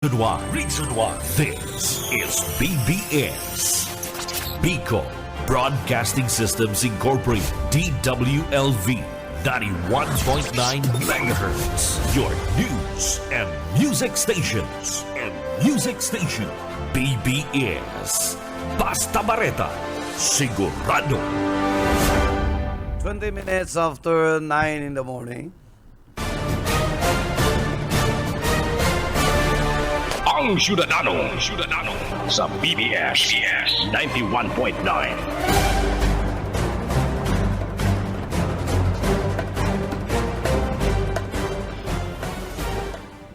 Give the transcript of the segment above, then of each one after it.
Reason why. This is BBS. Bico Broadcasting Systems Incorporated. DWLV 91.9 megahertz. Your news and music stations. BBS. Basta Bareta. Sigurado. 20 minutes after 9 in the morning. Ang Syudadano sa BBS 91.9.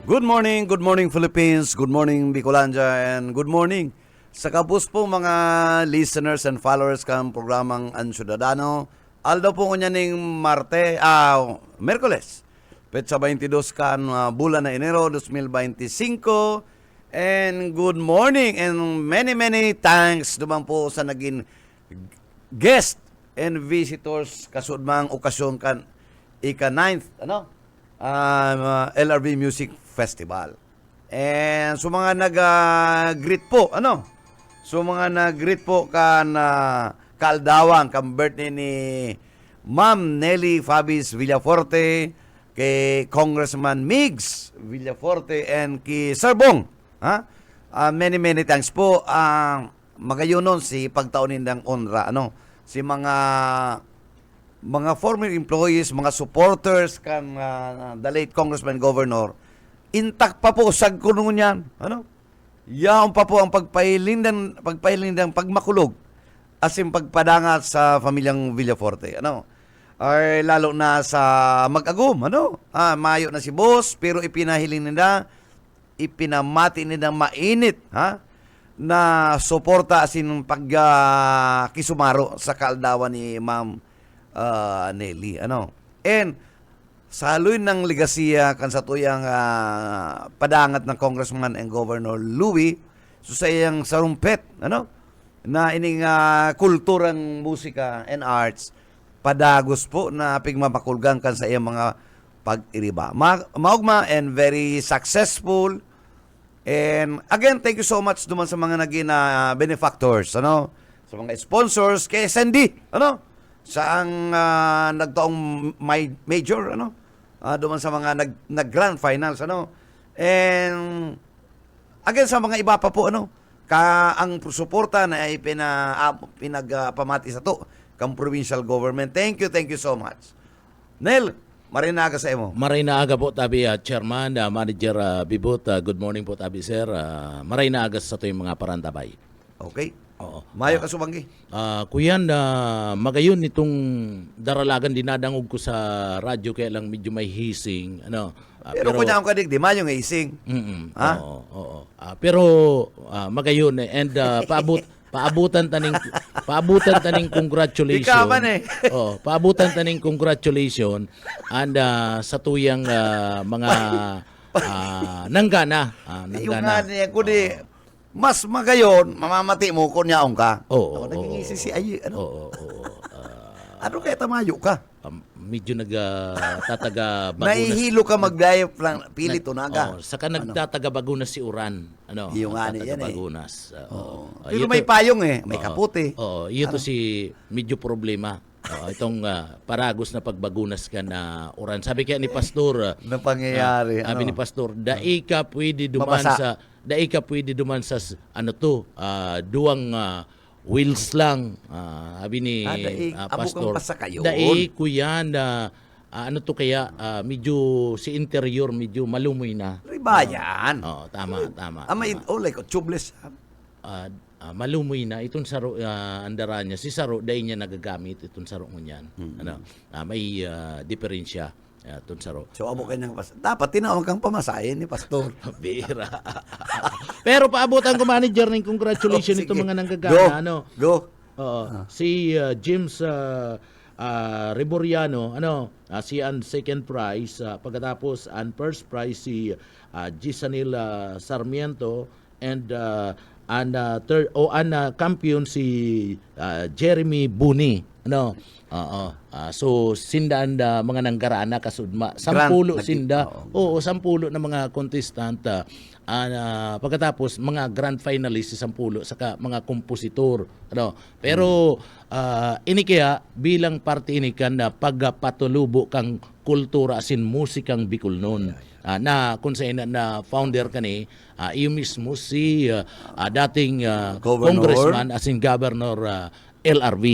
Good morning Philippines, good morning Bicolandia, and good morning sa kabus po mga listeners and followers kang programang Ang Syudadano. Aldo po ko ning Merkules, petsa 22 kan bulan na Enero 2025. And good morning and many thanks naman po sa naging guest and visitors kasudmang okasyon kan ika-9th LRB Music Festival. And so mga nag-greet po kan Kaldawan kan birthday ni Ma'am Nelly Fabis Villaforte, kay Congressman Migs Villaforte, and kay Sir Bong. Many thanks po. Magayunon si pagtaunin ng onra si mga former employees, mga supporters kan the late Congressman Governor, intact pa po sag kuno niyan yaon pa po ang pagpailing ng pagmakulog asim pagpadangat sa pamilyang Villaforte ay lalo na sa mag-agum mayo na si boss, pero ipinamati nila mainit na suporta asin pagkisumaro sa kaldawan ni Ma'am Nelly and saloy ng legasiya kan sa tuyang padangat ng Congressman and Governor Louie so sa iyang sarumpet na ining kulturang musika and arts padagos po na pigmapakulgan kan sa iyang mga pag-iriba. Maugma and very successful. And again, thank you so much duman sa mga naging benefactors, sa mga sponsors, kay SND, sa ang nagtaong major, duman sa mga nag-grand finals, And again, sa mga iba pa po, ang suporta na ay pinagpamati sa to, kang provincial government. Thank you so much. Nel, Marinaga sa imo. Marinaga po tabi Chairman, Manager Bibot. Good morning po tabi sir. Marinaga sa to yung mga parantabay. Okay. Oo. Mayo ka subanggi. Kuyan magayon nitong daralagan dinadangog ko sa radyo kaya lang medyo may hising pero kunya ang kadig di mayo nga hising. Oo. Pero magayon and paabutan taning congratulations. Ikaw man paabutan taning congratulations and sa tuyang mga nanggana. Yung nga niya kundi mas magayon mamamati mo kun yaong ka. Nagingisi si ay ano kaya tamayo ka? Medyo nagtataga bagunas. Nahihilo ka magdayop lang pilit unaga. Saka nagtataga bagunas si Uran. Yung nga niya bagunas. Pero may payong may kaputi. Iyo to si medyo problema. Itong paragos na pagbagunas ka na Uran. Sabi kaya ni Pastor na pangyayari. Sabi ni Pastor, daika pwede duman sa duwang wheels lang. Sabi ni Pastor. Dai kuya na medyo si interior medyo malumoy na. Ribayan. Tama. Like tubeless. Malumoy na itong saro andaran niya. Si saro dai niya nagagamit itong saro mo niyan. May diferensya. Itong saro. So amo kay nang dapat tinawag kang pamasahin ni Pastor. Bira. Pero paabutan ko manager ning congratulations itong mga nanggagana Go. Si James Reboriano si ang second prize, pagkatapos ang first prize si Gisanil Sarmiento, and third champion si Jeremy Buni. Ano? Oo. So sindaan da mga nanggaraan na kasudma. Grant, 10 sinda. oo. Oo, 10 na mga contestant. Pagkatapos mga grand finalist 10 saka mga kompositor. Ano? Pero ini kaya bilang parte ini kan na pagpatulubo kang kultura asin musikang Bicolnon. Na kung sa ina na founder kani iyo mismo si dating Governor. congressman asin governor LRV.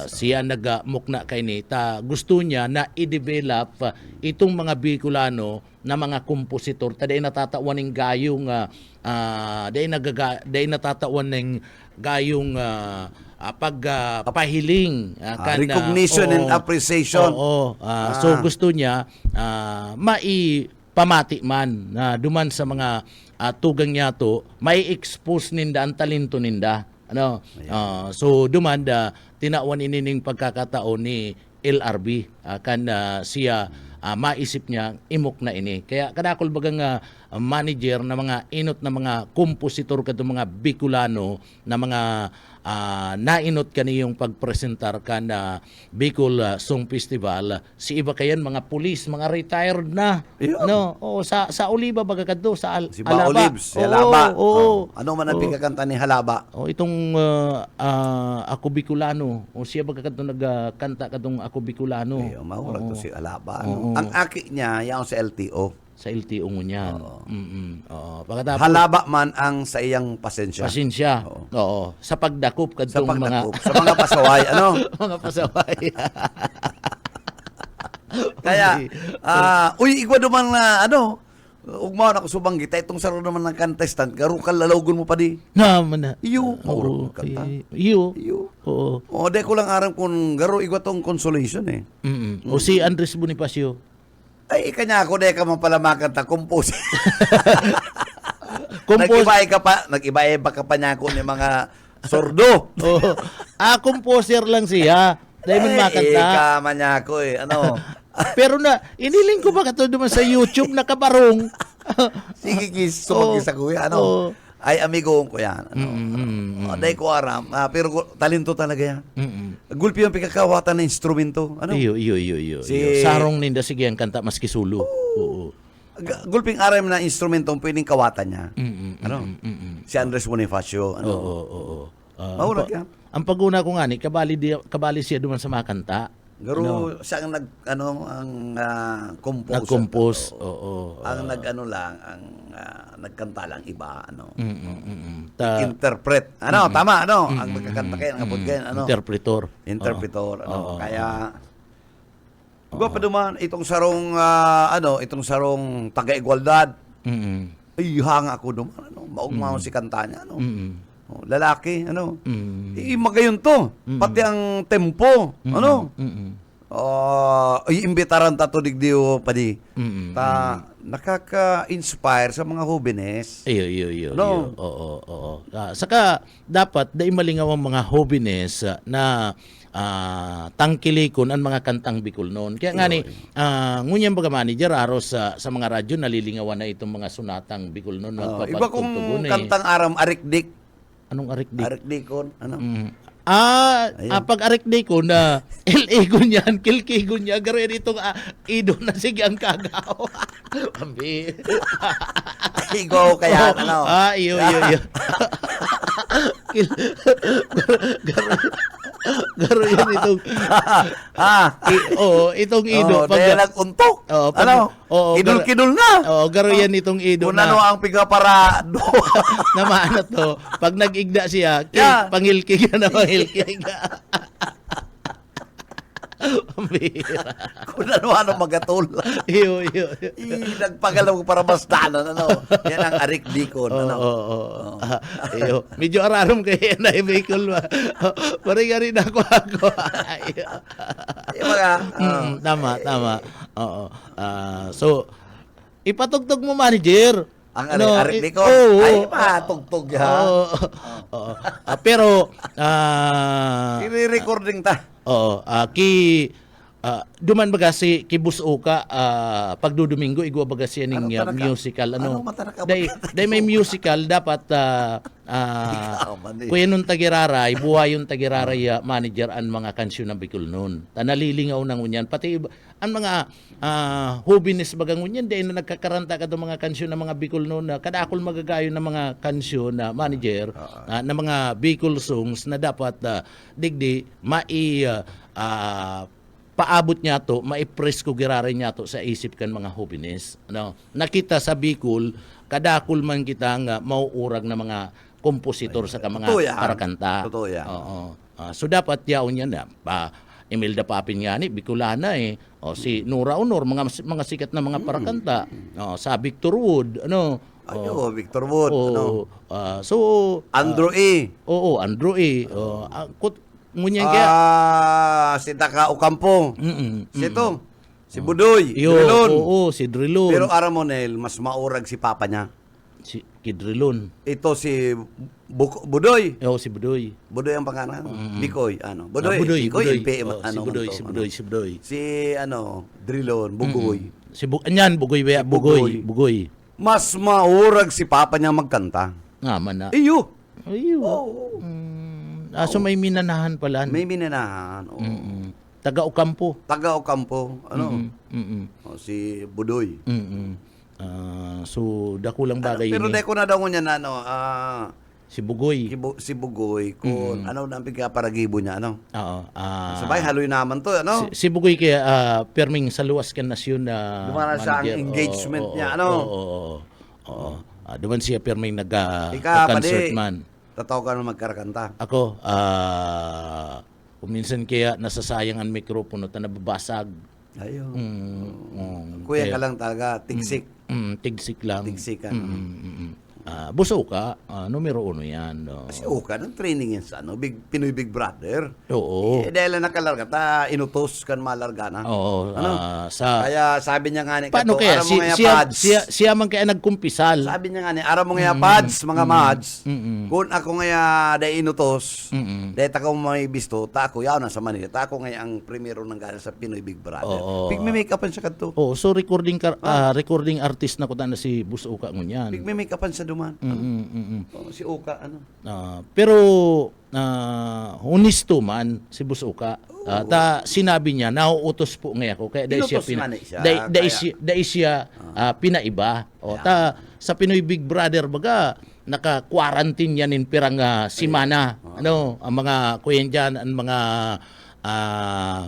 Siya nagmukna kay ni ta gusto niya na i-develop itong mga Bicolano na mga kompositor ta day natatawan ning gayong day natatawan ning gayong pagpahiling recognition and appreciation. So gusto niya pamati man na duman sa mga tugang niya to may expose ninda ang talento ninda. Ano? So dumanda tinawan inining pagkakataon ni LRB kan siya maisip niya imok na ini. Kaya kadakol bagang manager na mga inot na mga kompositor kadto mga Bicolano na mga nainot kaniyong pagpresentar kan Bicol Song Festival. Si iba kayan mga pulis, mga retired na. Ayun. Ano? Sa Oliva baga kadto sa Si Ba Alaba. Olives, si Halaba. Oo. Ano man ang pagkakanta ni Halaba? Itong Ako Bicolano. Siya baga kadto nagkanta kadtong Ako Bicolano. Ay, maura to si Halaba. Ano? Ang aki niya, yan sa LTO. Sa LTO mo niyan. Pagkatapos Halaba man ang sa iyang pasensya. pasensya. Oo. Sa pagdakop Sa kadtong mga pagdakop. Sa mga pasaway. Ano? mga pasaway. Kaya, igwa duman na, ugmaw na ko subang kita, itong saro naman ng contestant, garo ka lalawgon mo pa di. Naman na. Iyo, Oo. kanta. Iyo. Iyo. Oo. O, de ko lang aram kung garo igwa tong consolation eh. O si Andres Bonifacio. Ay, kanya ako de ka mapalamakan ta, compose. Compose. Nag-ibay pa ka pa niya ako ni mga sordo. Oo. Composer lang siya. Dahil man makanta. Ikama niya ako eh. Ano? Pero na, iniling ko ba kato duman sa YouTube nakabarong. Sige, sumagis ako yan. Ano? Ay, amigo ko yan. Ano? Dahil ko aram. Pero talento talaga yan. Gulpi yung pikakawatan ng instrumento. Ano? Iyo. Si- Sarong ninda sige ang kanta maski sulo. Oo. Gulping aram na instrumento ang pwedeng kawatan niya. Ano? Si Andres Bonifacio. Ano? Oo. Mahulog yan. Ang paguna ko nga ni kabali siya duman sa mga kanta. Garo siya ang compose. Nag-compose. Oo. Ang nagkanta lang iba, Interpretor. interpret. Tama, ang magkakanta kayo, ang kapod kayo, interpretor, Oo. Kaya Gwa pa duman itong sarong itong sarong taga-igualdad. Ay hanga ako duman, maugmaon si kanta niya, lalaki, magayon to. Pati ang tempo, iimbitaran ta to digdiyo padi. Nakaka-inspire sa mga hobines. Iyo. No? Oo. Saka dapat dai malingaw ang mga hobines na tangkilikon ang mga kantang Bicol noon. Kaya nga ni ngunyan baga manager aros sa mga radyo nalilingawan na itong mga sunatang Bicol noon Iba kung kantang aram arikdik. Anong arikdik? Arikdikon, pag arikdik ko na il-igon yan, kilkigon niya, garo yan itong ido na sige ang kagaw. Pambi. Igo kaya, iyo. Garo yan itong itong ido dahil nag-untok. Kidul-kidul na. Garo yan itong ido kung ano ang pigaparado. naman to pag nag-igda siya pangilkig na pangilkig. Pambira. Kung ano magatul. Iyo. Nagpagalaw ko para bastanan, Yan ang arikdikon, Iyo. Medyo ararom kayo na i-vehicle ba. Pari-gari na ako. Tama. Oo. So, ipatugtog mo, manager. Ang arikdikon? Ay, matugtog ha. Pero, i-recording ta. Oo, duman baga si Kibus Uka pagdudomingo igwa baga siya ning Ano pa naka- musical ano mata nakabot day, ka? day may musical dapat Ikaw man eh. kuya nung tagiraray buhay yung tagiraray manager ang mga kansyon ng Bicol noon nalilingaw nang unyan pati ang mga hobbies bagang unyan day na nagkakaranta ka do mga kansyon ng mga Bicol noon kadakol magagayon ng mga kansyon na manager na mga Bicol songs na dapat digdi paabot niya to, maipress ko girarin niya to sa isip kan mga hobbies. Ano? Nakita sa Bicol, kadakul man kita nga mauurag na mga kompositor sa mga Totoo yan. karakanta. Totoo yan. Oo. So dapat yaon yan na. Imelda Papin nga ni, Bicolana eh. O, si Nora Honor, mga sikat na mga parakanta. Sa Victor Wood, ano. Ayo, Victor Wood. ano? So, Andrew E. oo, Andrew E. Ngunyan kaya, Si Taka Ocampo. Si ito. Si Budoy. Yo, Drilon. oo, si Drilon. Pero Aramonel, mas maurag si papa niya. Si Kidrilon. Ito si Budoy. Oo, si Budoy. Budoy ang pangalan. Bikoy. Budoy. Budoy. Bikoy. Si Budoy, si Budoy, si Budoy. Si Drilon. Bugoy. Anyan, Bugoy, Bugoy. Bugoy. Mas maurag si papa niya magkanta. Nga man na. Iyo. Ayun. Oo. So may minanahan pala. May minanahan. Oo. Taga Ocampo. Taga Ocampo. Si Budoy. So dakulang bagay Pero ini. dahil ko na daw niya na Si Bugoy. si Bugoy kung ano na ang pagkaparagibo niya Oo. sabay haloy naman to Si Bugoy kaya perming sa luwas kan nasyon na Dumana siya ang engagement niya, Oo. Duman siya perming Ika concert padi man. tataw ka na magkarakanta Ako, kuminsan kaya nasasayang ang mikropono ta nababasag. ayun kaya- kuya ka lang talaga tigsik Tigsik lang. Tigsikan. Buso ka, numero 1 yan. No? kasi uka ng training yan sa Pinoy Big Brother Oo. dahil na nakalarga ta inutos kan malarga na Oo. Sa kaya sabi niya nga ni paano kato, kaya aram mo nga siya, pads. siya man kaya nagkumpisal. Sabi niya nga ni, aram mo nga pads, mga mads, kung ako nga day inutos, dahil ako may bisto, ta ako yaw na sa Manila, ta ako nga ang primero ng gana sa Pinoy Big Brother. Oo. Pigme-makeupan siya kadto. Oh, so recording artist na ko na si Buso Uka ngunyan. Pigme-makeupan siya duman. Oh, si Uka, Pero honesto man si Buso Uka. Ta sinabi niya nauutos po nga ako kaya dahil siya Inutos nga ni siya, dahil siya pinaiba. O ta sa Pinoy Big Brother baga naka-quarantine yan in pirang simana. Ano, ang mga kuyen diyan, ang mga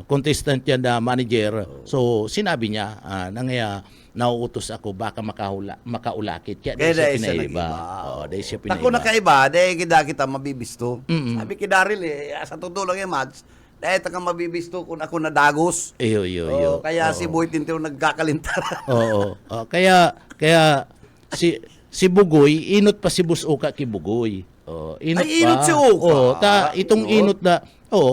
contestant yan na manager. So sinabi niya nauutos ako baka makaulakit kaya Kaya dahil siya dahil siya pinaiba. nag-iba. Dahil siya pinaiba. Ako nakaiba, dahil kita mabibisto. Sabi ki Daryl sa totoo lang yung mads, dahil taka mabibisto kung ako nadagos. Iyo. Kaya si Boy Tintero nagkakalintaran. Oo. Kaya si Bugoy, inot pa si Bus Uka kay Bugoy. Inot Ay, inot pa. si Uka. Itong Inot. inot na,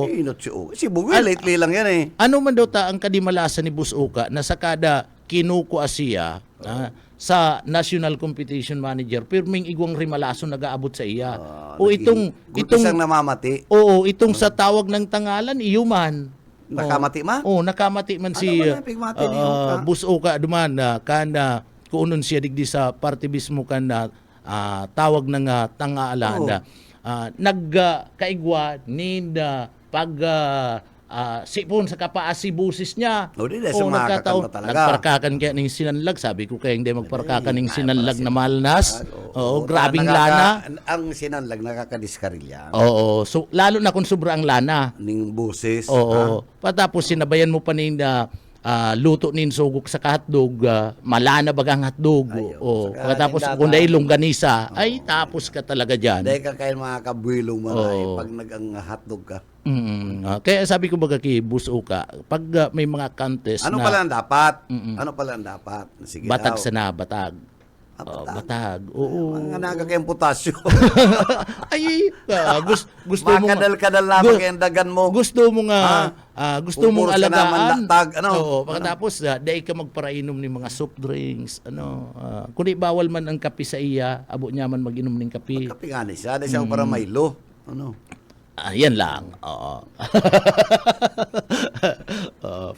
Inot si Uka. Si Boy, lately lang yan ano man daw ta ang kadimalasan ni Bus Uka na sa kada kinuko siya sa National Competition Manager, pirming igwang rimalason nag-aabot sa iya. Itong isang namamati. itong sa tawag ng tangalan, iyuman. Nakamati ma? Nakamati man si ba na pigmati ni Uka? Bus Uka duman kana kuunon siya digdi sa party mismo kan tawag ng tangalan na nagkaigwa ni pag sipon sa kapaasi busis niya. Di dahil sa makakanta talaga. Nagparkakan kaya ng sinanlag. Sabi ko kaya hindi magparkakan ng sinanlag na malnas. Grabing lana. Ang sinanlag nakakadiskaril yan. Oo. So, lalo na kung sobra ang lana. Ning buses. Oo. Patapos sinabayan mo pa nin luto nin sugok sa hotdog, malana bagang hotdog. saka Pagkatapos nindata. kung dahil longganisa, ay tapos ka talaga dyan. Dahil ka kayo mga kabuilong manay pag nag-ang hotdog ka. Kaya sabi ko baga kay Bus Uka, pag may mga contest Ano na pala ang dapat? Ano pala ang dapat? Sige batag daw. sa na, batag. Batag. Oo. Mga nagkakayang potasyo. Ay, gusto mo Makadal-kadal na kayang dagan mo. gusto mo nga gusto mong Pupuros ka naman alagaan. datag, Oo, pagkatapos dahil ka magparainom ng mga soft drinks, kundi bawal man ang kape sa iya, abo niya man mag-inom ng kape. Kapi nga ni siya. Dahil siya para Milo. Yan lang. Oo. Oo.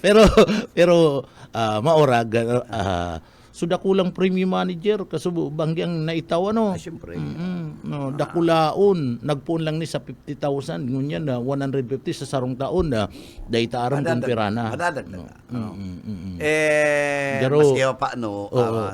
pero maorag so dakulang premium manager kasubo bangyang naitaw ano. Siyempre. No, dakulaon nagpuon lang ni sa 50,000 ngunyan na 150 sa sarong taon na dayta aron kung pirana. Madadagdag. Garo- Maski pa, no,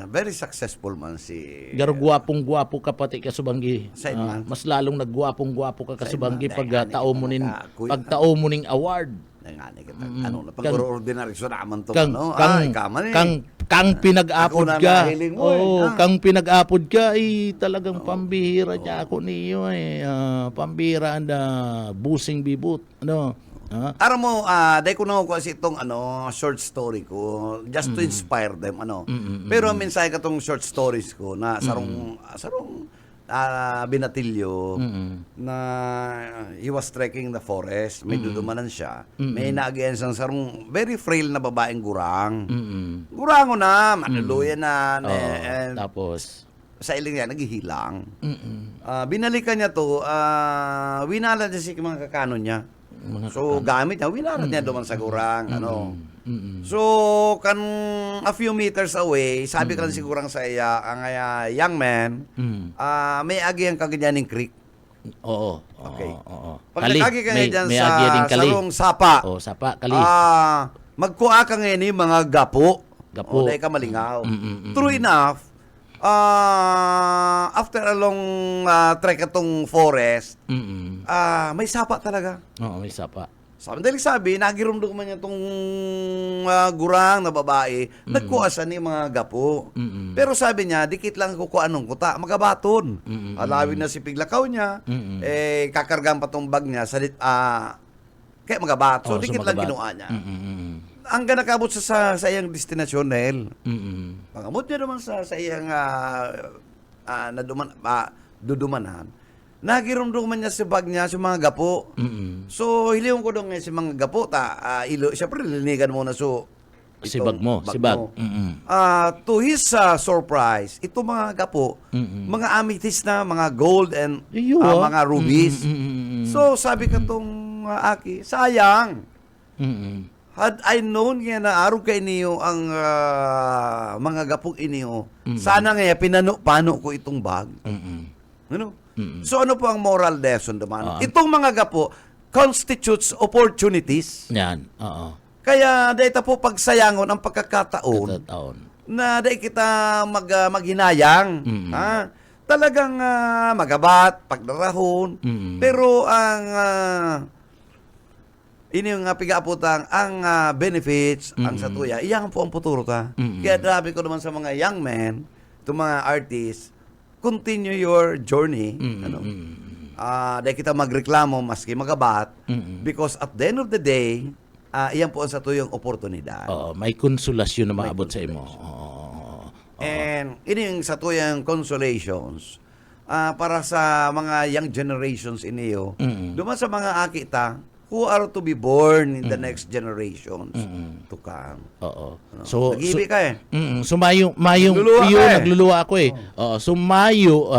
very successful man si... Garo gwapong-gwapo ka pati kasubanggi. Side man. Mas lalong naggwapong-gwapo ka kasubanggi man. pag Dahil tao mo nin ka, kuya. pag tao mo ning award. Nga kita, ano na, pag-ordinary, so naman to, Kang no? kang Kaman eh. kang pinag-apod Ako na ka. nahiling mo, Oo, eh. kang pinag-apod ka ay talagang pambihira niya ako niyo eh. Pambihira na busing bibot. Ano? Aram mo, dahil ko na ko kasi itong short story ko, just to inspire them, Pero minsan ka itong short stories ko na sarong binatilyo na he was trekking the forest, may dudumanan siya, may naagayan siyang sarong very frail na babaeng gurang. Gurango na, manuluyan na, and Tapos sa iling niya, naghihilang. Binalikan niya to, winalad niya si mga kakano niya. So, gamit niya, winalad niya duman sa gurang, So, kan a few meters away, sabi ka lang sigurang sa iya, ang young man, may agi ang kaganyaning creek. Oo. Okay. Oo. Pag nagagi ka ngayon dyan may sa agi din kali. sarong sapa, Oh, sapa kali. magkuha ka ngayon mga gapo. Gapo. O, dahil ka malingaw. True enough, after a long trek atong forest, may sapa talaga. Oo, may sapa. Sabi, nagirumdog man niya itong gurang na babae, nagkuha siya ni mga gapo. Pero sabi niya, dikit lang kukuha nung kuta, magabaton. Alawin na si piglakaw niya, kakargan pa tong bag niya, kaya magabat. So, dikit lang kinuha niya. Ang ganakabot sa iyang destinasyon, Nel. Pangamot niya naman sa iyang dudumanan. Nagirumdum man niya sa bag niya sa mga gapo. So, hiliyon ko doon si mga gapo, siyempre, linigan mo na Si bag mo, si bag. To his surprise, ito mga gapo, mga amethyst na, mga gold and mga rubies. So, sabi ka tong aki, sayang. Had I known nga na araw kay niyo ang mga gapong iniyo, sana nga pinano-pano ko itong bag. Ano? So ano po ang moral lesson naman? Itong mga gapo constitutes opportunities. Yan. Oo. Kaya dahil po pagsayangon ang pagkakataon Taon. na dahil kita maghinayang. Talagang magabat, pagdarahon. Pero ang ini yung pigaaputang ang benefits ang sa tuya, iyan po ang puturo ta. Kaya sabi ko naman sa mga young men, itong mga artists, continue your journey. Dahil kita magreklamo maski magabat, because at the end of the day, iyan po ang sa tuyong oportunidad. Oo, may konsolasyon na maabot sa imo. And ini yung sa tuyang consolations para sa mga young generations iniyo, duman sa mga akita, who are to be born in the next generations to come. Oo. So Nag-ibig ka eh. So mayong Nagluluwa iyo ka eh. nagluluwa ako eh. Oo. So mayo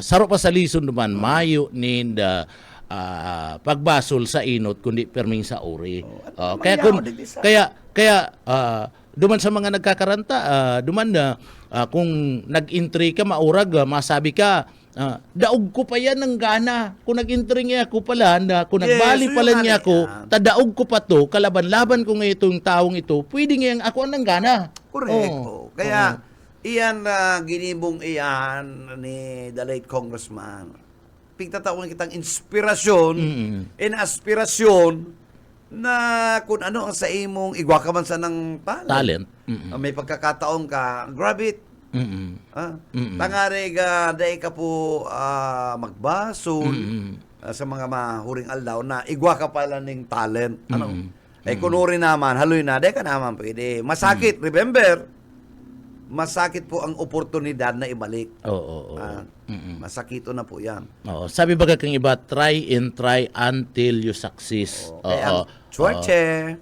saro pa sa lison naman mayo ninda pagbasol sa inot kundi perming sa uri. Kaya kung kaya duman sa mga nagkakaranta duman na kung nag-entry ka maurag masabi ka daog ko pa yan ng gana. Kung nag-entry niya ako pala, kung nagbali so pala yung niya ako, tadaog ko pa to, kalaban-laban ko ngayon itong taong ito, pwede ngayang ako ang gana. Correct. Kaya, iyan ginibong iyan ni the late congressman. Pigtatawag kitang inspirasyon and aspirasyon na kung ano ang sa imong igwa ka man sa ng talent. May pagkakataon ka, grab it. Tangari ka, dahil ka po magbasol sa mga mahuring aldaw na igwa ka pala ng talent. Kunuri naman, haloy na, dahil ka naman pwede. Masakit, remember, masakit po ang oportunidad na ibalik. Masakito na po yan. Sabi baga kang iba, try and try until you succeed. Kaya, suwerte.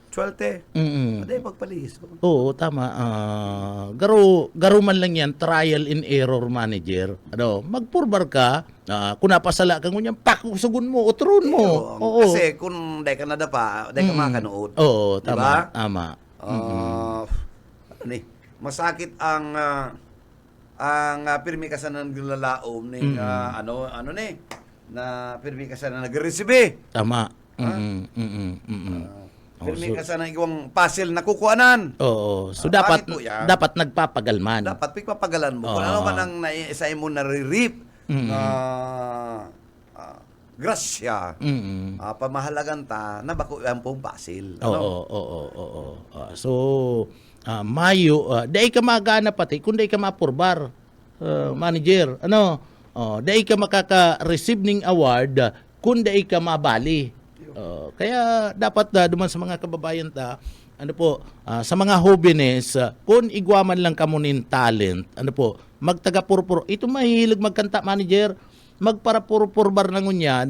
12. Mm. Aday, pagpalihis. Oo, tama. Garo man lang yan, trial and error manager. Magpurbar ka, kung napasala ka ngunyan, sugun mo, utron mo. Oo. Kasi kung di ka nadapa, di ka makanood. Oo, Diba? tama. Ano eh, masakit ang pirmi kasanan ng lalaom ning ano ni na pirmi kasanan nag-resibe. Tama. Pirmi kasanan iwang puzzle na kukuanan. Oo. So Pangit po yan. dapat nagpapagalman. Dapat pagpapagalan mo. Kung ano man ang naisay mo na re-rip na grasya, pamahalagan ta na bako yan pong puzzle. Oo. So, Mayo, dahil ka magana pati, kung dahil ka mapurbar, manager, dahil ka makaka-receive ng award, kung dahil ka mabali. Kaya dapat duman sa mga kababayan sa mga hobbiness, kung igwaman lang kamo nin talent, magtaga-purpur, ito mahilig magkanta, manager, magpara-purpurbar na ngunya,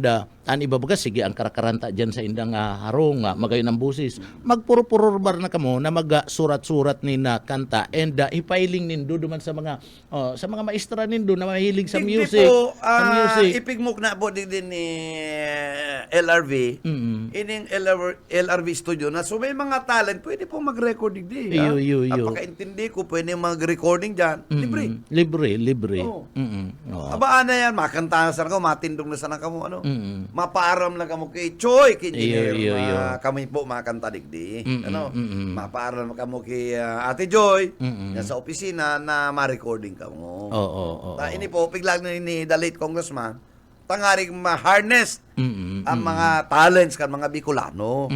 an ibabaga, sige, ang karakaranta dyan sa indang harong, magayon ng busis, magpurpurbar na kamo na magsurat-surat ni na kanta, and ipailing nindo duman sa mga maestra nindo na mahilig sa music. Sa music. Ipigmuk na po din ni LRV. Ining LRV studio na. So may mga talent, pwede po mag-recording din. Iyo. Napakaintindi ko, pwede mag-recording dyan. Libre. Oo. Aba, ano yan, makanta sa ko, matindong na sana ka mo, mapaaram lang kamo kay Choy, kay engineer, Iyo. kami po makanta digdi. Mapaaram kamo kay Ate Joy, yan sa opisina na ma-recording kamo. Oo. Ini po, piglang ni the late congressman, tangaring ma-harness ang mga talents kan mga Bicolano.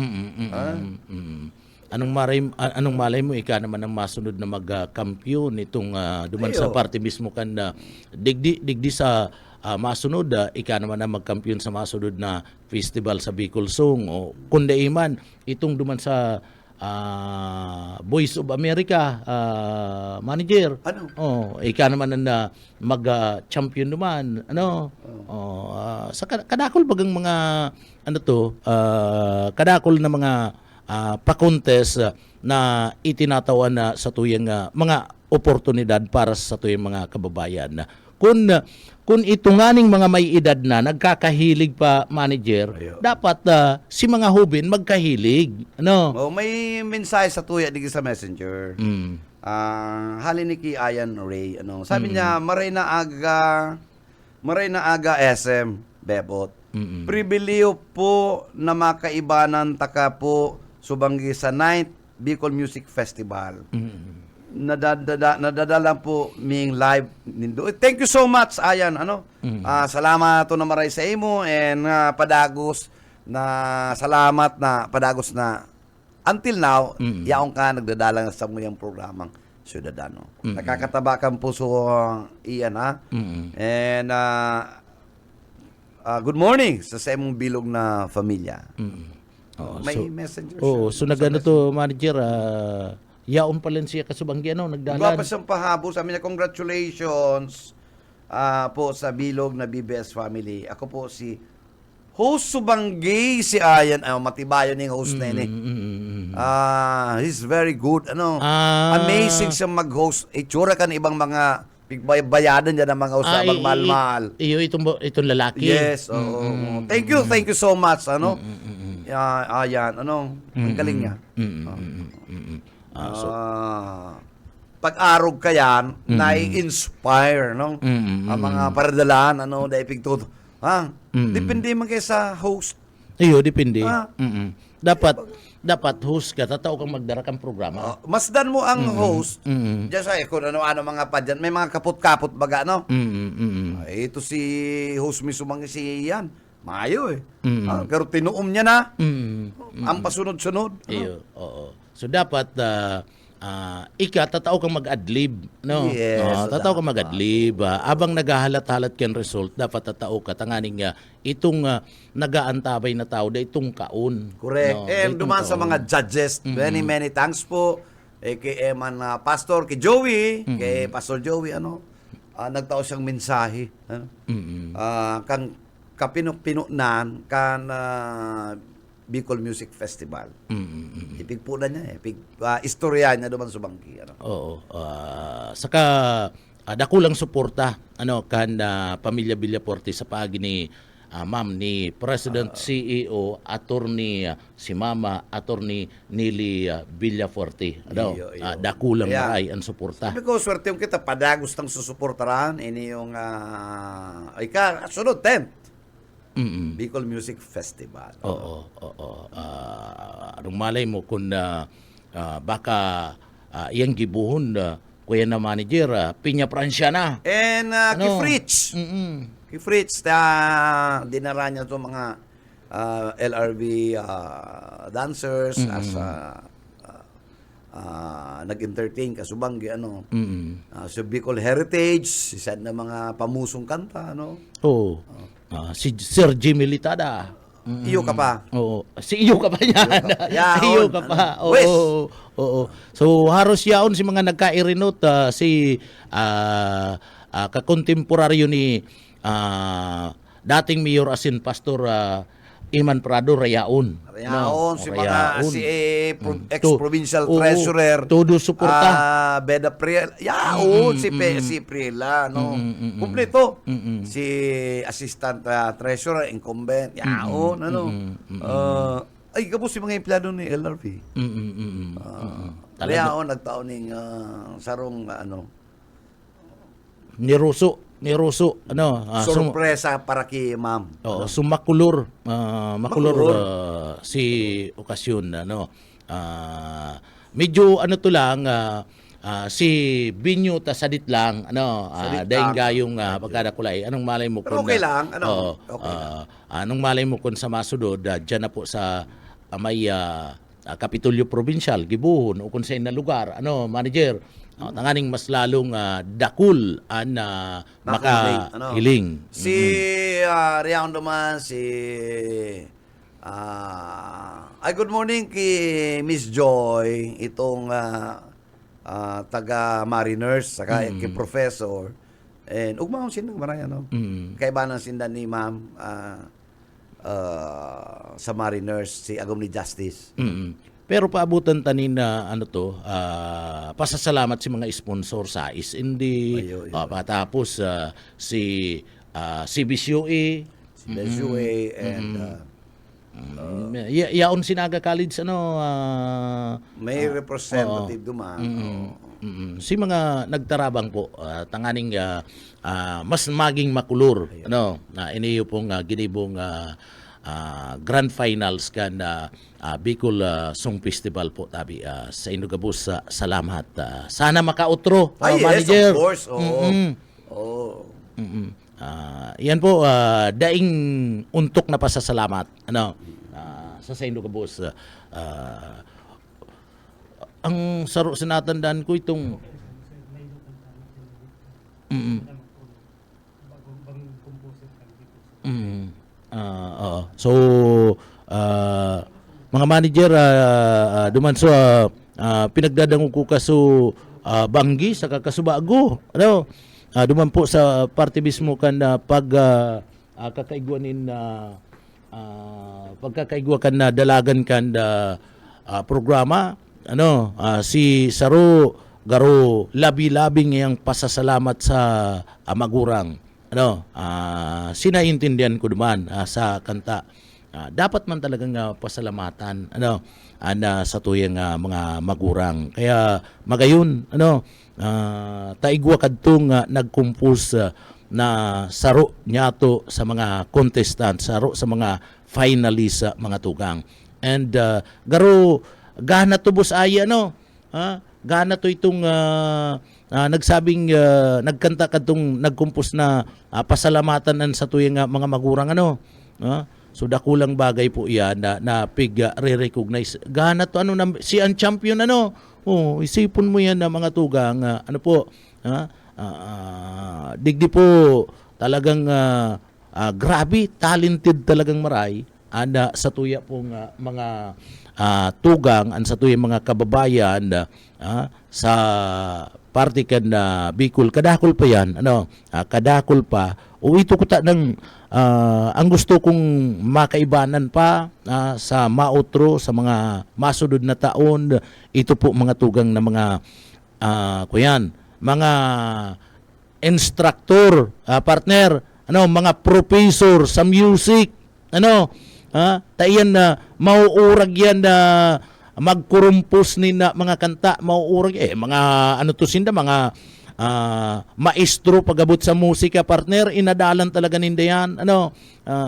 Anong malay mo ika naman ang masunod na mag-kampiyon itong duman sa party mismo kan digdi sa masunod, ika naman na magkampiyon sa masunod na festival sa Bicol Song o kundi man itong duman sa Voice of America manager. Ika naman na mag-champion naman. Sa kadakol bagang mga kadakol na mga pa-contest na itinatawan na sa tuyang mga oportunidad para sa tuyang mga kababayan. Kung ito nganing mga may edad na nagkakahilig pa, manager, dapat si mga hubin magkahilig. May mensahe sa tuya dito sa messenger. Halin ni Ki Ayan Ray. Sabi niya, maray na aga SM, Bebot. Pribiliyo po na makaibanan taka po subanggi sa 9th Bicol Music Festival. Nadadala po ming live nindo. Thank you so much, Ayan. Salamat to na maray sa imo and padagos na salamat na padagos na until now, yaong ka nagdadala sa muyang programang Ciudadano. Nakakatabakan po so iyan And good morning sa imong bilog na pamilya. May messenger. So nagano to, manager, yaon pa lang siya kasubanggi nagdalan. Gwa pa siyang pahabo sa amin na congratulations po sa bilog na BBS family. Ako po si host Subanggi si Ayan. Matibayo ning host na ini. He's very good. Amazing siya mag-host. Itsura ka ng ibang mga bayadan dyan ng mga host na magmalmal. Itong lalaki. Yes. Thank you so much. Ayan. Ang galing niya. Pag-arog ka yan, nai-inspire, ang mga paradalan, dahil pigtuto. Depende man kayo sa host. Depende. Dapat host ka, tatao kang magdara kang programa. Masdan mo ang host, dyan sa kung ano mga padyan, may mga kaput-kaput baga, ito si host mismo si Ian. Mayo pero tinuom niya na. Ang pasunod-sunod. Oo. So dapat tatao kang mag-adlib, Yes. tatao kang mag-adlib. Abang naghahalat-halat ken result, dapat tatao ka tanganing itong nagaantabay na tao da itong kaon. Correct. And duman sa mga judges, many thanks po. Kay Eman Pastor, kay Joey, kay Pastor Joey, nagtao siyang mensahe. Kang kapinupinunan, kan Bicol Music Festival. Ipig po na niya istorya niya duman sa bangki. Ano? Oo. Saka dakulang suporta kan pamilya Villaforte sa paagi ni ma'am ni President CEO Attorney si Mama Attorney Nili Villaforte. Iyo. Dakulang Kaya, maray ang suporta. Sabi ko, swerte yung kita, padagos ng susuportaran. Ini yung, sunod, 10th. Bicol Music Festival. Oo. Anong malay mo kung baka iyang gibuhon kuya na manager, Pinya Franciana. And Kifritz. Kifritz, dinara niya itong mga LRV dancers as nag-entertain kasubanggi so Bicol Heritage, isa na mga pamusong kanta, Oo. Si Sir Jimmy Litada. Iyo ka pa. Oo. Si iyo ka pa niya. Yaon. Iyo ka pa. Oo. So haros yaon si mga nagkairinot si kakontemporaryo ni dating Mayor Asin Pastor Iman Prado Rayaon. Rayaon, si mga Rayaon. ex-provincial Oo, treasurer. todo suporta. Beda Priela. Yaon, si Priela, Kumpleto. Si assistant treasurer, incumbent. Yaon, ay, kapos si mga empleyado ni LRV. Rayaon, nagtaon ng sarong, Ni Ruso, sorpresa para kay ma'am. Oo, makulor si okasyon medyo to lang si Binyo ta sadit lang daing gayong pagkadakulay anong malay mo Pero okay lang okay lang. Anong malay mo kung sa masudod diyan na po sa may Kapitolyo Provincial gibuhon o kung sa na lugar manager tanganing mas lalong dakul makahiling. Si Riaon naman, good morning kay Miss Joy, itong taga Mariners, saka kay Professor. And ugmaon sinang maraya, kaibanan sinda ni Ma'am sa Mariners, si Agom ni Justice. Pero paabutan tanin na pasasalamat si mga sponsor sa hindi patapos si CBCUA and yaon Sinaga College may representative duman. Si mga nagtarabang po tanganing mas maging makulor na iniyo pong ginibong grand finals kan Bicol Song Festival po tabi sa Indogabus salamat sana makautro manager. Yes, of course. Yan po daing untok na pasasalamat sa Indogabus ang saro sinatandaan ko itong So mga manager duman sa pinagdadango ko kaso Banggi sa Kakasubago duman po sa parte mismo kan pag kakaigwanin pagkakaigwa kan na dalagan kan programa si Saro garo labi-labing yang pasasalamat sa magurang sinaintindihan ko duman sa kanta dapat man talagang pasalamatan sa tuyang mga magurang kaya magayon taigwa kadtong nagkumpus na saro nyato sa mga contestant saro sa mga finalist mga tugang and garo gana tubos aya gana to itong nagsabing nagkanta kadtong nagkumpos na pasalamatan sa tuyang mga magurang so dakulang bagay po iyan na pig re-recognize gana to si ang champion isipon mo yan na mga tugang po digdi po talagang grabe talented talagang maray sa tuya pong mga tugang sa tuyang mga kababayan sa parte kan na Bicol, kadakol pa yan, kadakol pa, o ito ko ta ng, ang gusto kong makaibanan pa sa mautro, sa mga masunod na taon, ito po mga tugang na mga, kuyan, mga instructor, partner, mga professor sa music, tayan na mauurag yan na magkurumpos ni na mga kanta, mauurag mga to sinda mga maestro pagabot sa musika, partner, inadalan talaga ninda yan,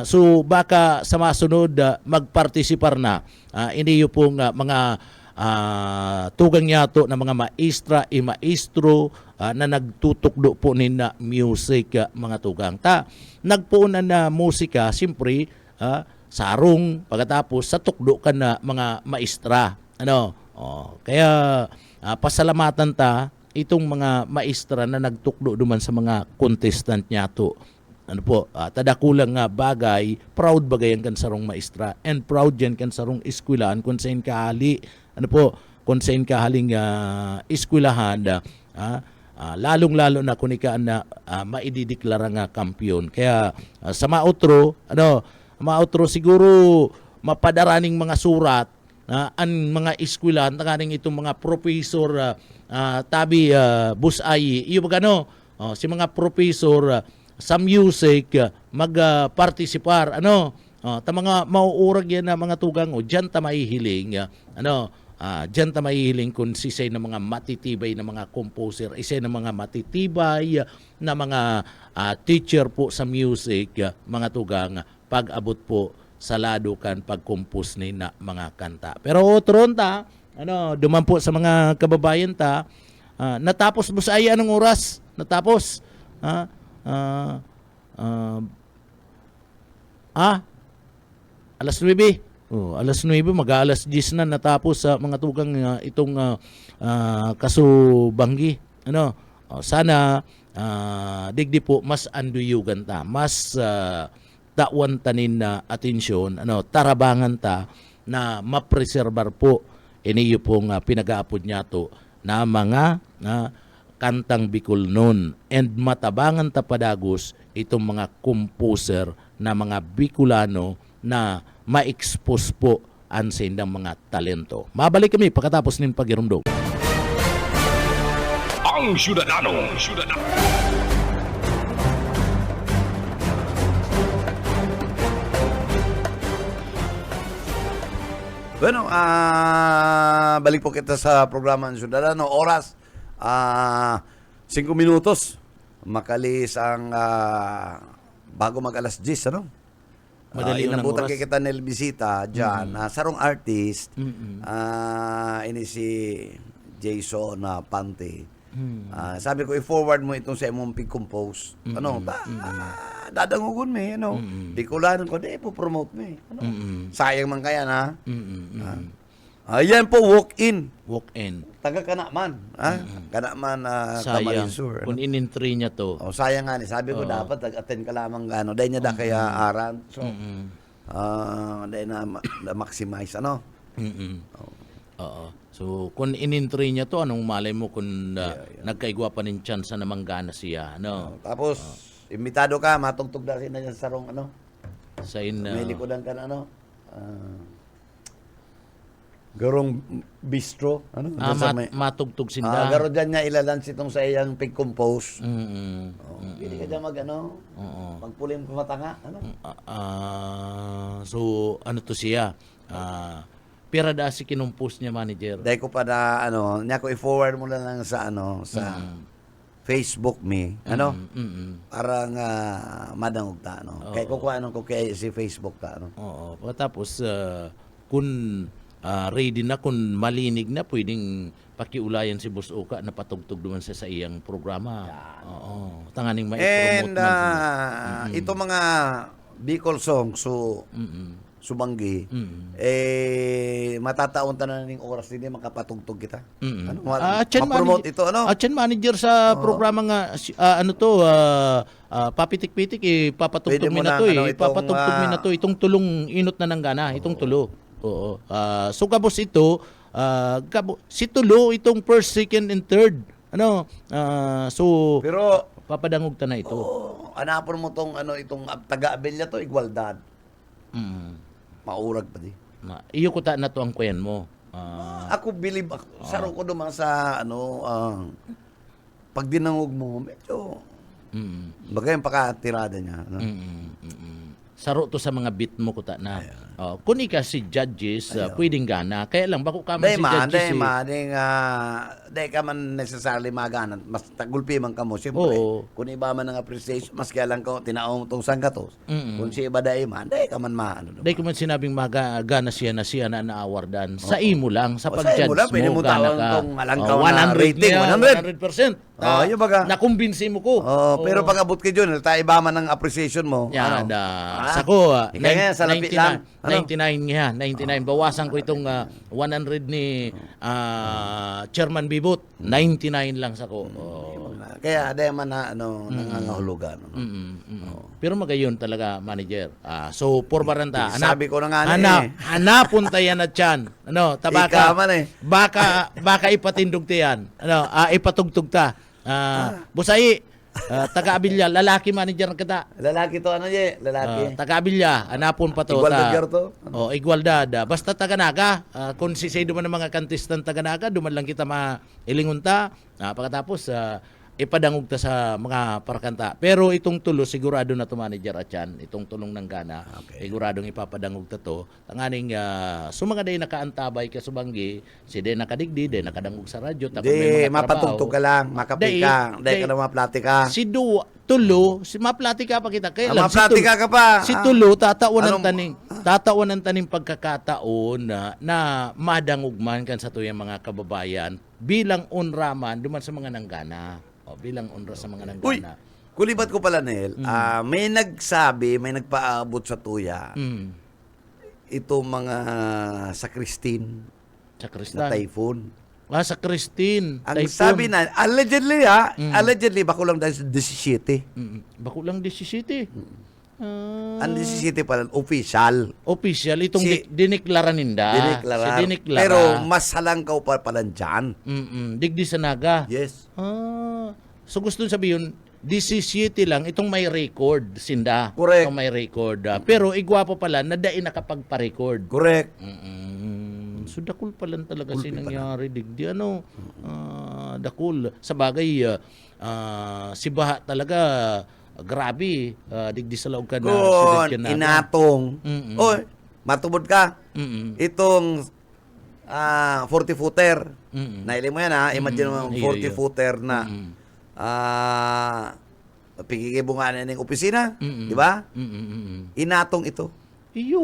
so baka sa masunod magpartisipar na hindi yung pong mga tugang yato na mga maestra maestro na nagtutukdo po nina music, mga tugang ta nagpuunan na musika, siyempre sarong pagkatapos sa tukdo ka na mga maestra, kaya pasalamatan ta itong mga maestra na nagtukdo duman sa mga contestant niya to. Tadakulang nga bagay, proud bagay ang kansarong maestra, and proud yan kansarong eskwelahan kung saan kahali, kung saan kahaling eskwelahan, lalong-lalo na kung ikaan na maidideklara nga kampiyon. Kaya sa mautro, siguro mapadaraning mga surat ang mga eskwelahan, takaning itong mga professor, tabi busay, iyo ba si mga professor sa music magpartisipar, ta mga mauurag yan na mga tugang, diyan ta maihiling, diyan ta maihiling kung sisay na mga matitibay na mga composer, isay na mga matitibay na mga teacher po sa music, mga tugang, pag-abot po sa ladukan pag-compose ni na mga kanta. Pero otron ta, duman po sa mga kababayan ta, natapos mo sa anong oras? Natapos? Alas 9. Alas 9, mag-alas 10 na natapos sa mga tugang itong kasubanggi. Sana digdi po mas anduyugan ta, mas dawan tanin na atensyon, tarabangan ta na mapreserbar po iniyo pong pinag-aapod niya to na mga kantang Bicol noon, and matabangan ta padagos itong mga composer na mga Bicolano na ma-expose po ang sindang mga talento. Mabalik kami pagkatapos ng pagirumdog. Ang Syudadano. Bueno, balik po kita sa programa ng Syudadano. Oras, 5 minutos. Makalis ang bago mag-alas 10, Madali ng inabutan oras. kita nil bisita dyan. Sarong artist, ini si Jason Pante. Sabi ko, i-forward mo itong sa imong pig-compose. Dadangugon me, Bicolanon ko, di po promote me. Sayang man kaya na. Ayan po, walk-in. Walk-in. Taga Kanaman. Kanaman, Sayang. Camarinesur. Kung inintry niya to. Sayang nga ni. Sabi ko, dapat nag-attend ka lamang gano. Dahil niya da kaya aran. So, dahil na maximize, Oo. So, kung inintry niya to, anong malay mo kung nagkaigwa pa ng chance na manggana siya, Tapos, imbitado ka, matugtog na rin na dyan sa sarong, Sa may likodan ka na, garong bistro, dyan sa may- matugtog sinda. garo dyan niya ilalans itong sa iyang pig-compose. Hindi ka dyan magpulim ko matanga, So, ano to siya? Pira da si kinumpos niya, manager. Dahil ko pa na, niya ko i-forward mo na lang sa, sa Facebook me, para nga madangog ta, Kaya kukuha ko kay si Facebook ta, Oo. Tapos, kung ready na, kung malinig na, pwedeng pakiulayan si Boss Oka na patugtog naman sa iyang programa. Oo. Tanganing And ma-promote man. ito mga Bicol songs, subanggi, matataon ta na ning oras din makapatugtog kita. Ma-promote ito, Atyan manager sa programa nga, papitik-pitik, papatugtog Pwede mo mi na na, to, itong, mi na to, itong tulong inot na ng gana, itong tulo. So kabos ito, si tulo, itong first, second, and third, Ano, so Pero papadangog ta na ito. hanapon mo tong itong taga-Abella to, igualdad. Mm. Maurag pa di. Iyo ko ta na to ang kuyan mo. Ako believe ako, saro ko duman sa pag dinangog mo, medyo bagay ang pakatirada niya. No? Saro to sa mga bit mo ko ta na. Kung ika si judges, pwedeng gana. Kaya lang, bako ka man si judges. Day ka man necessarily maganan. Mas tagulpi man ka mo. Siyempre, Oo. kung iba man ang appreciation, mas kaya lang ko, tinaong tong sangkatos. Kung si iba day man, day ka man maano. Dahil ko man sinabing gana siya na naawardan. Sa imo lang, sa O, sa pag-judge imo lang, pwede mo mo, gana tawag ka. tong alangkaw na 100 rating, niya, 100%. 100%. Yung baga. Nakumbinsi mo ko. Pero pag abot ka dyan, tayo iba man ang appreciation mo. Yan, Ah? sako, Ika nga, sa lapit lang. 99 nga, 99. Bawasan ko itong 100 ni Chairman Bibot. 99 lang sako. Kaya day man na nangangahulugan. Pero magayon talaga, manager. So, por baranta. Sabi ko na nga na Hanapon tayan at yan. Tabaka. Ika man eh. Baka ipatindog tayan. Ipatugtog ta. Busay, taga-abilya, lalaki manager na kita. Lalaki to, lalaki. Taga-abilya, hanapon pa to. Igualdad yar to? Igualdad. Basta taga-naga. Kung sisay duman ng mga kantistan taga-naga, duman lang kita mailingon ta. Pagkatapos, ipadangog ta sa mga parakanta. Pero itong tulo, sigurado na to manager at yan. Itong tulong ng gana, siguradong ipapadangog ta to. Tanganing, mga day nakaantabay ka subanggi, si day nakadigdi, day nakadangog sa radyo. Di, mapatugtog ka lang, makapi ka, day ka na maplati ka. Si tulo, maplati ka pa kita. Kaya lang, Maplati ka pa. Si tulo, tatawan ng Anong- taning pagkakataon na madangog man kan sa tuyang mga kababayan bilang unraman duman sa mga nanggana. Bilang unra sa mga Uy, nanggana. kulibat ko pala, Nel. May nagpaabot sa tuya, ito mga sakristin Sa na Kristan. typhoon. Sa Christine. Ang Typhoon. sabi na, allegedly, bako lang dahil sa 17. Bako lang 17. Ang 17 pala, official. Official, itong Si- diniklara ninda. Diniklara. Si diniklara. Pero mas halangkaw pa pala dyan. Digdi sa naga. Yes. So gusto sabihin, 17 lang, itong may record, sinda. Correct. Itong may record. Pero igwapo pala, na dain nakapagpa-record. Correct. So dakul pa lang talaga si nangyari, digdi. Dakul. Sa bagay, si Baha talaga, grabe, digdi sa laog ka na. Kung sudad ka na. inatong, oy, matubod ka, Mm-mm. itong 40-footer, naili mo yan imagine mo, Iyo, 40-footer na, pigigibungan na ng opisina, di ba? Inatong ito. Iyo,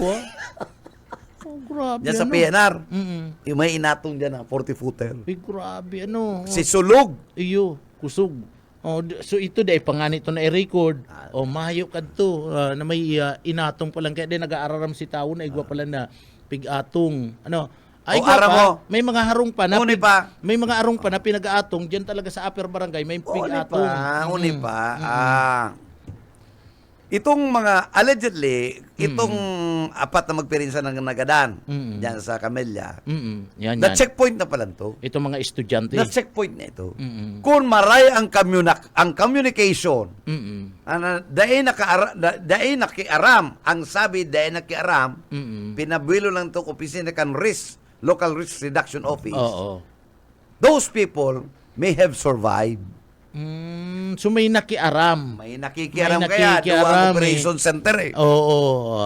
grabe, Diyan sa PNR, Mm-mm. may inatong dyan 40-footer. Grabe, Si Sulog, Iyo, kusog. So ito dahil panganit to na i-record. Mayo kadto na may inatong pa lang kaya din nag-aararam si tao na igwa pala na pigatong. Igwa aram pa, mo. may mga harong pa na Uni pa. may mga harong pa na pinag-aatong diyan talaga sa upper barangay may pigatong. uni pa. Itong mga, allegedly, itong apat na magpirinsa ng nagadan, dyan sa Camellia, Yan. na-checkpoint na pala to. Ito mga estudyante. Na-checkpoint na ito. Kung maray ang communication, daay nakiaram, ang sabi daay nakiaram, pinabilo lang to opisina kan local risk reduction office. Oo. Those people may have survived. So may nakiaram. May nakikiaram May kaya, nakikiaram duwa operation center eh. Oo.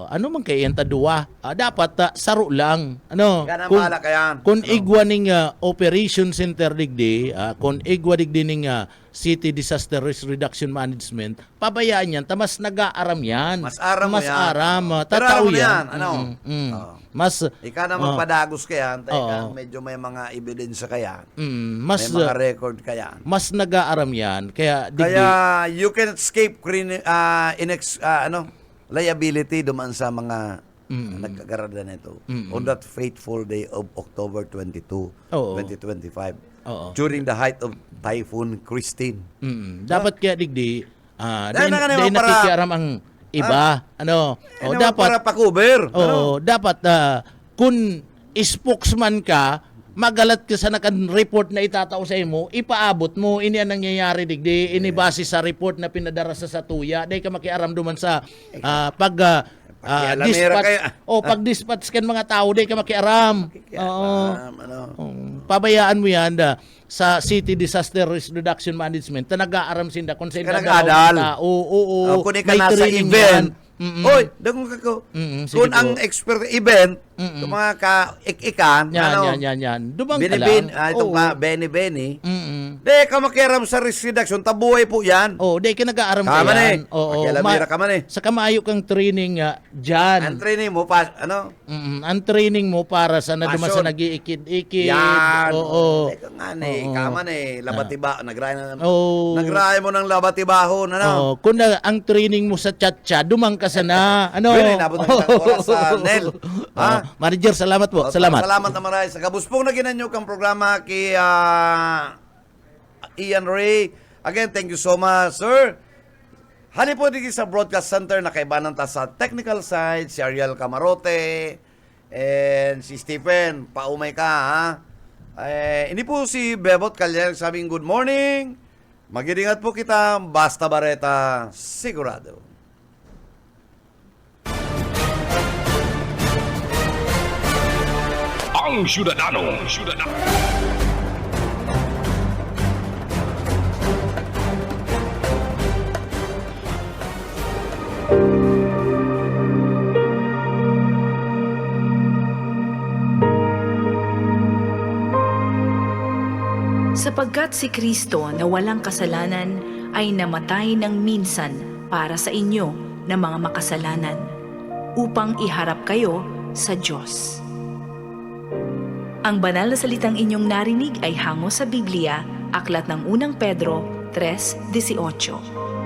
Ano man kay enta duwa? Dapat saro lang. Kana mahala kayan. Kung igwa ning operation center digdi, kung igwa digdi ning City Disaster Risk Reduction Management, pabayaan yan, mas nag-aaram yan. Mas aram mo mas yan. aram, Pero tataw alam mo yan. yan, Mas Ika na magpadagos kayan, medyo may mga ebidensya kayan. mas May mga record kayan. mas nag-aaram yan. Kaya digdi, Kaya you can escape liability duman sa mga nagkagarada nito on that fateful day of October 22, Oo. 2025 Oo. during the height of Typhoon Christine. Dapat kaya digdi, Dahil na kanina dahil para- nakikiaram ang iba. Dapat para pa-cover. dapat kung spokesman ka, magalat ka sa nakan-report na itatao sa imo, ipaabot mo, ini ang nangyayari digdi, ini base sa report na pinadara sa tuya, day ka makiaram duman sa Pakialamera dispatch, kayo. pag-dispatch kan mga tao, day ka makiaram. Oo. Ano? Pabayaan mo yan sa City Disaster Risk Reduction Management na nag-aaram sinda kung saan Nag-adal. Oo. Kung ka may nasa training event, yan. Mm-mm. oy, dagong kako. Sige Kung po. ang expert event, yung mga ka-ik-ikan, Yan. Dumang ka binibin, lang. itong Oo. ka, beni-beni, Mm-mm. di ka makiaram sa risk reduction, tabuhay po yan. Oh, day ka nag-aaram Kaman ka eh. yan. Oo. Pakialamera ka man eh. Sa kamayo kang training dyan. Ang training mo, Ang training mo para sa na duman sa Passion. nag-iikid-ikid. yan. Oo. Teka nga eh, Oo. kaman eh, labatiba, Oo. nagrahe mo ng labatibahon, Oh, kung ang training mo sa chat-chat, dumang ka sana. Ano? Well, inabot ng isang oras sa Nel. Ha? Manager, salamat po. Salamat. Salamat na maray. Sa kabuspong na ginanyo kang programa kay Ian Ray. Again, thank you so much, sir. Hali po dito sa Broadcast Center na kaibanan ta sa technical side, si Ariel Camarote, and si Stephen, paumay ka, ha? Hindi po si Bebot Calyer sabing good morning. Magiringat po kita, basta bareta, sigurado. Ang Syudadano. Sapagkat si Kristo na walang kasalanan ay namatay ng minsan para sa inyo na mga makasalanan, upang iharap kayo sa Diyos. Ang banal na salitang inyong narinig ay hango sa Biblia, aklat ng unang Pedro 3:18.